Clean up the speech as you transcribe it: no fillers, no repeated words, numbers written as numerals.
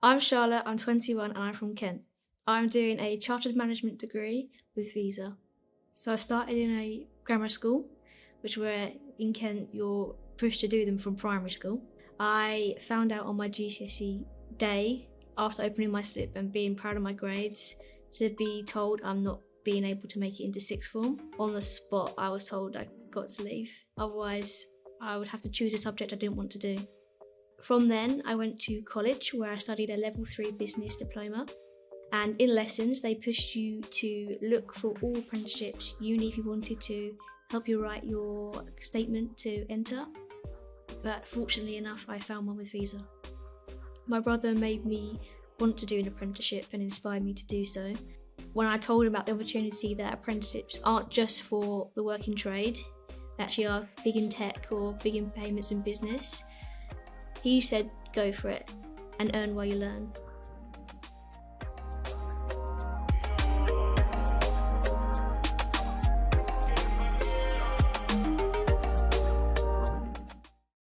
I'm Charlotte, I'm 21 and I'm from Kent. I'm doing a Chartered Management degree with Visa. So I started in a grammar school, which where in Kent you're pushed to do them from primary school. I found out on my GCSE day, after opening my slip and being proud of my grades, to be told I'm not being able to make it into sixth form. On the spot, I was told I got to leave. Otherwise, I would have to choose a subject I didn't want to do. From then, I went to college where I studied a level 3 business diploma. And in lessons, they pushed you to look for all apprenticeships, uni if you wanted to, help you write your statement to enter. But fortunately enough, I found one with Visa. My brother made me want to do an apprenticeship and inspired me to do so. When I told him about the opportunity that apprenticeships aren't just for the working trade, they actually are big in tech or big in payments and business, he said go for it and earn while you learn.